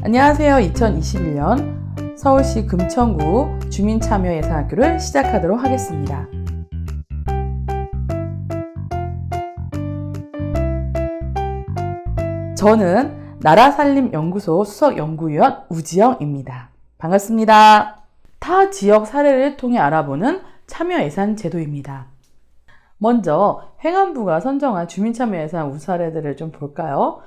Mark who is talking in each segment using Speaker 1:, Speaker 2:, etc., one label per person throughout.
Speaker 1: 안녕하세요. 2021년 서울시 금천구 주민참여예산학교를 시작하도록 하겠습니다. 저는 나라살림연구소 수석연구위원 우지영입니다. 반갑습니다. 타 지역 사례를 통해 알아보는 참여예산 제도입니다. 먼저 행안부가 선정한 주민참여예산 우수 사례들을 좀 볼까요?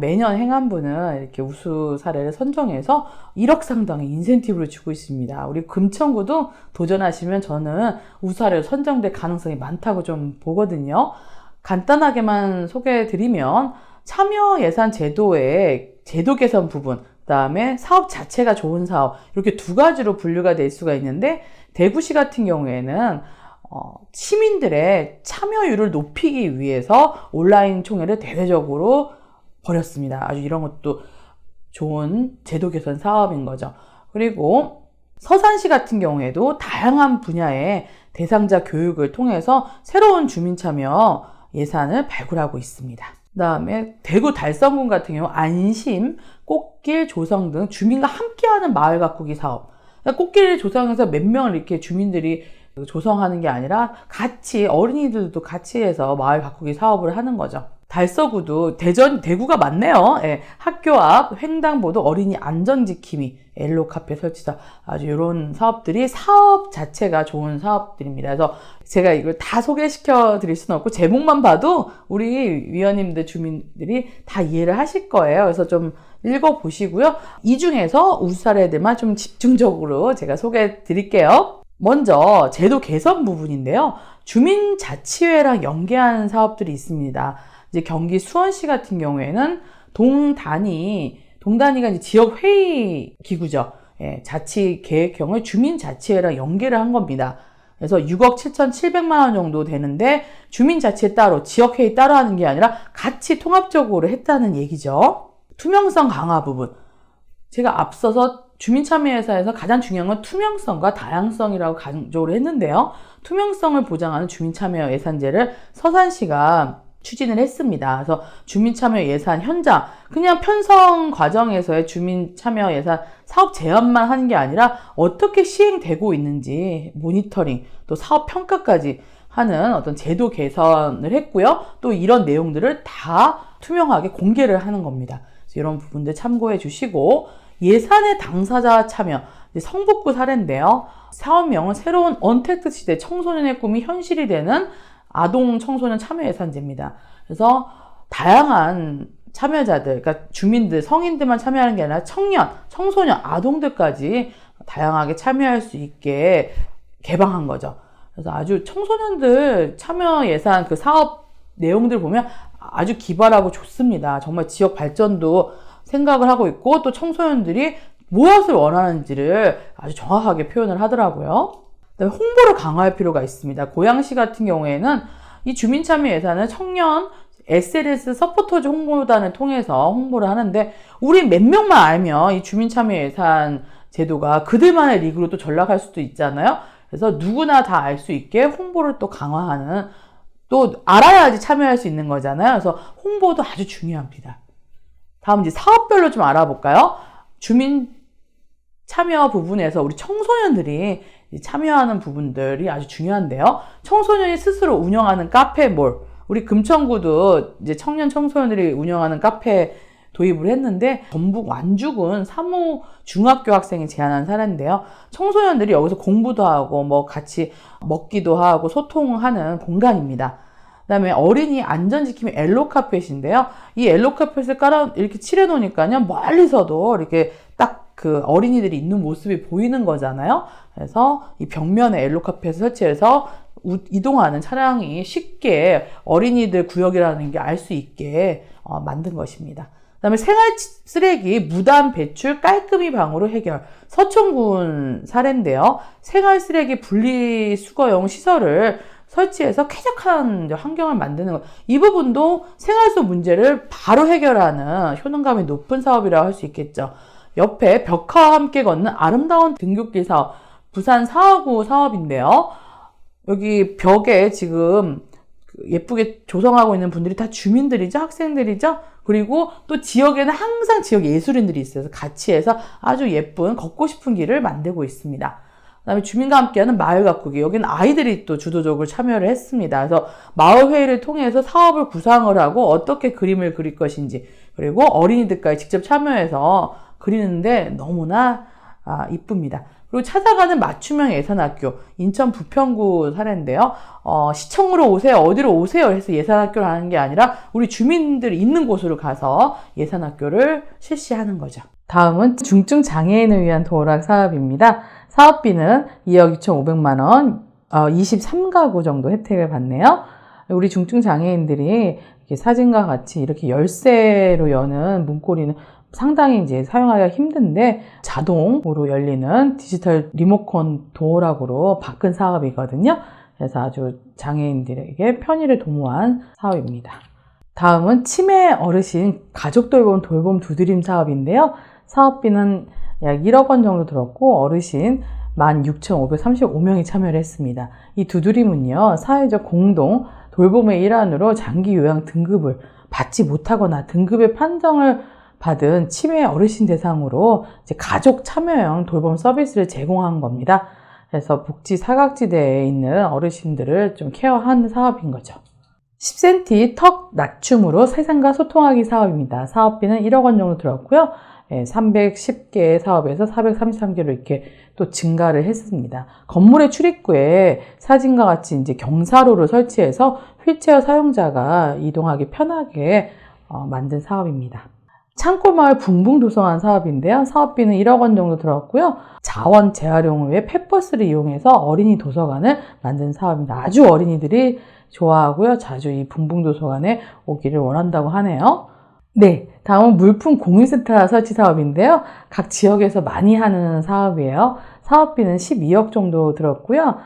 Speaker 1: 매년 행안부는 이렇게 우수 사례를 선정해서 1억 상당의 인센티브를 주고 있습니다. 우리 금천구도 도전하시면 저는 우수 사례로 선정될 가능성이 많다고 좀 보거든요. 간단하게만 소개해드리면 참여 예산 제도의 제도 개선 부분, 그 다음에 사업 자체가 좋은 사업, 이렇게 두 가지로 분류가 될 수가 있는데, 대구시 같은 경우에는 시민들의 참여율을 높이기 위해서 온라인 총회를 대대적으로 벌였습니다. 아주 이런 것도 좋은 제도 개선 사업인 거죠. 그리고 서산시 같은 경우에도 다양한 분야의 대상자 교육을 통해서 새로운 주민참여 예산을 발굴하고 있습니다. 그 다음에 대구 달성군 같은 경우 안심, 꽃길 조성 등 주민과 함께하는 마을 가꾸기 사업. 그러니까 꽃길 조성해서 몇 명을 이렇게 주민들이 조성하는 게 아니라 같이 어린이들도 같이 해서 마을 가꾸기 사업을 하는 거죠. 달서구도 대구가 많네요. 예, 학교 앞 횡단보도 어린이 안전지킴이 엘로 카페 설치다. 아주 이런 사업들이 사업 자체가 좋은 사업들입니다. 그래서 제가 이걸 다 소개시켜 드릴 수는 없고 제목만 봐도 우리 위원님들 주민들이 다 이해를 하실 거예요. 그래서 좀 읽어보시고요. 이 중에서 우수 사례들만 좀 집중적으로 제가 소개해 드릴게요. 먼저 제도 개선 부분인데요. 주민자치회랑 연계하는 사업들이 있습니다. 이제 경기 수원시 같은 경우에는 동단위가 이제 지역회의 기구죠. 예, 자치계획형을 주민자치회랑 연계를 한 겁니다. 그래서 6억 7,700만 원 정도 되는데 주민자치회 따로, 지역회의 따로 하는 게 아니라 같이 통합적으로 했다는 얘기죠. 투명성 강화 부분. 제가 앞서서 주민참여예산에서 가장 중요한 건 투명성과 다양성이라고 강조를 했는데요. 투명성을 보장하는 주민참여예산제를 서산시가 추진을 했습니다. 그래서 주민참여예산 현장, 그냥 편성 과정에서의 주민참여예산 사업 제안만 하는 게 아니라 어떻게 시행되고 있는지 모니터링, 또 사업 평가까지 하는 어떤 제도 개선을 했고요. 또 이런 내용들을 다 투명하게 공개를 하는 겁니다. 그래서 이런 부분들 참고해 주시고, 예산의 당사자 참여, 성북구 사례인데요. 사업명은 새로운 언택트 시대 청소년의 꿈이 현실이 되는 아동 청소년 참여 예산제입니다. 그래서 다양한 참여자들, 그러니까 주민들, 성인들만 참여하는 게 아니라 청년, 청소년, 아동들까지 다양하게 참여할 수 있게 개방한 거죠. 그래서 아주 청소년들 참여 예산 그 사업 내용들 보면 아주 기발하고 좋습니다. 정말 지역 발전도 생각을 하고 있고, 또 청소년들이 무엇을 원하는지를 아주 정확하게 표현을 하더라고요. 그다음에 홍보를 강화할 필요가 있습니다. 고양시 같은 경우에는 이 주민참여 예산을 청년 SNS 서포터즈 홍보단을 통해서 홍보를 하는데, 우리 몇 명만 알면 이 주민참여 예산 제도가 그들만의 리그로 또 전락할 수도 있잖아요. 그래서 누구나 다 알 수 있게 홍보를 또 강화하는, 또 알아야지 참여할 수 있는 거잖아요. 그래서 홍보도 아주 중요합니다. 다음 이제 사업별로 좀 알아볼까요? 주민 참여 부분에서 우리 청소년들이 참여하는 부분들이 아주 중요한데요. 청소년이 스스로 운영하는 카페몰, 우리 금천구도 이제 청소년들이 운영하는 카페 도입을 했는데, 전북 완주군 사무 중학교 학생이 제안한 사례인데요. 청소년들이 여기서 공부도 하고 뭐 같이 먹기도 하고 소통하는 공간입니다. 그다음에 어린이 안전지킴이 엘로카펫인데요. 이 엘로카펫을 이렇게 칠해 놓으니까요, 멀리서도 이렇게 딱 그 어린이들이 있는 모습이 보이는 거잖아요. 그래서 이 벽면에 엘로카펫을 설치해서 이동하는 차량이 쉽게 어린이들 구역이라는 게 알 수 있게 만든 것입니다. 그다음에 생활 쓰레기 무단 배출 깔끔히 방으로 해결. 서천군 사례인데요. 생활 쓰레기 분리수거용 시설을 설치해서 쾌적한 환경을 만드는 것. 이 부분도 생활 속 문제를 바로 해결하는 효능감이 높은 사업이라고 할 수 있겠죠. 옆에 벽화와 함께 걷는 아름다운 등굣길 사업, 부산 사하구 사업인데요. 여기 벽에 지금 예쁘게 조성하고 있는 분들이 다 주민들이죠. 학생들이죠. 그리고 또 지역에는 항상 지역 예술인들이 있어요. 같이 해서 아주 예쁜 걷고 싶은 길을 만들고 있습니다. 그다음에 주민과 함께하는 마을 가꾸기. 여기는 아이들이 또 주도적으로 참여를 했습니다. 그래서 마을 회의를 통해서 사업을 구상을 하고 어떻게 그림을 그릴 것인지, 그리고 어린이들까지 직접 참여해서 그리는데 너무나 이쁩니다. 그리고 찾아가는 맞춤형 예산학교, 인천 부평구 사례인데요. 시청으로 오세요, 어디로 오세요 해서 예산학교를 하는 게 아니라 우리 주민들이 있는 곳으로 가서 예산학교를 실시하는 거죠. 다음은 중증 장애인을 위한 도락 사업입니다. 사업비는 2억 2,500만 원, 23가구 정도 혜택을 받네요. 우리 중증 장애인들이 사진과 같이 이렇게 열쇠로 여는 문고리는 상당히 이제 사용하기가 힘든데 자동으로 열리는 디지털 리모컨 도어락으로 바꾼 사업이거든요. 그래서 아주 장애인들에게 편의를 도모한 사업입니다. 다음은 치매 어르신 가족 돌봄 두드림 사업인데요. 사업비는 약 1억 원 정도 들었고 어르신 16,535명이 참여를 했습니다. 이 두드림은요, 사회적 공동 돌봄의 일환으로 장기 요양 등급을 받지 못하거나 등급의 판정을 받은 치매 어르신 대상으로 이제 가족 참여형 돌봄 서비스를 제공한 겁니다. 그래서 복지 사각지대에 있는 어르신들을 좀 케어하는 사업인 거죠. 10cm 턱 낮춤으로 세상과 소통하기 사업입니다. 사업비는 1억 원 정도 들었고요. 310개의 사업에서 433개로 이렇게 또 증가를 했습니다. 건물의 출입구에 사진과 같이 이제 경사로를 설치해서 휠체어 사용자가 이동하기 편하게 만든 사업입니다. 창고마을 붕붕도서관 사업인데요. 사업비는 1억 원 정도 들었고요. 자원 재활용을 위해 펫버스를 이용해서 어린이 도서관을 만든 사업입니다. 아주 어린이들이 좋아하고요. 자주 이 붕붕도서관에 오기를 원한다고 하네요. 네, 다음은 물품 공유센터 설치 사업인데요. 각 지역에서 많이 하는 사업이에요. 사업비는 12억 정도 들었고요.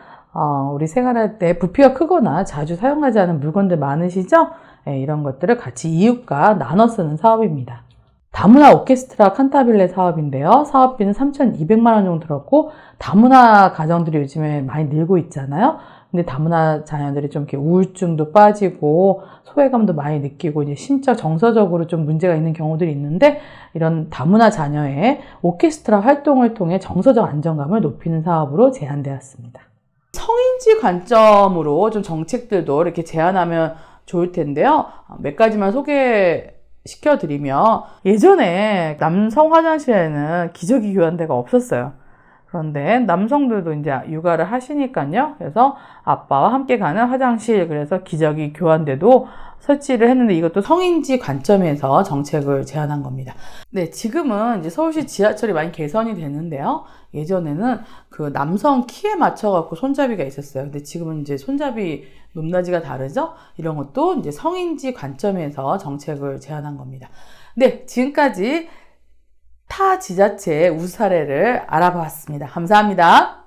Speaker 1: 우리 생활할 때 부피가 크거나 자주 사용하지 않은 물건들 많으시죠? 네, 이런 것들을 같이 이웃과 나눠 쓰는 사업입니다. 다문화 오케스트라 칸타빌레 사업인데요. 사업비는 3,200만 원 정도 들었고, 다문화 가정들이 요즘에 많이 늘고 있잖아요. 근데 다문화 자녀들이 좀 이렇게 우울증도 빠지고 소외감도 많이 느끼고 이제 심적 정서적으로 좀 문제가 있는 경우들이 있는데, 이런 다문화 자녀의 오케스트라 활동을 통해 정서적 안정감을 높이는 사업으로 제안되었습니다. 성인지 관점으로 좀 정책들도 이렇게 제안하면 좋을 텐데요. 몇 가지만 소개시켜드리면, 예전에 남성 화장실에는 기저귀 교환대가 없었어요. 그런데 남성들도 이제 육아를 하시니까요. 그래서 아빠와 함께 가는 화장실, 그래서 기저귀 교환대도 설치를 했는데, 이것도 성인지 관점에서 정책을 제안한 겁니다. 네, 지금은 이제 서울시 지하철이 많이 개선이 됐는데요. 예전에는 그 남성 키에 맞춰갖고 손잡이가 있었어요. 근데 지금은 이제 손잡이 높낮이가 다르죠? 이런 것도 이제 성인지 관점에서 정책을 제안한 겁니다. 네, 지금까지 타 지자체의 우수 사례를 알아봤습니다. 감사합니다.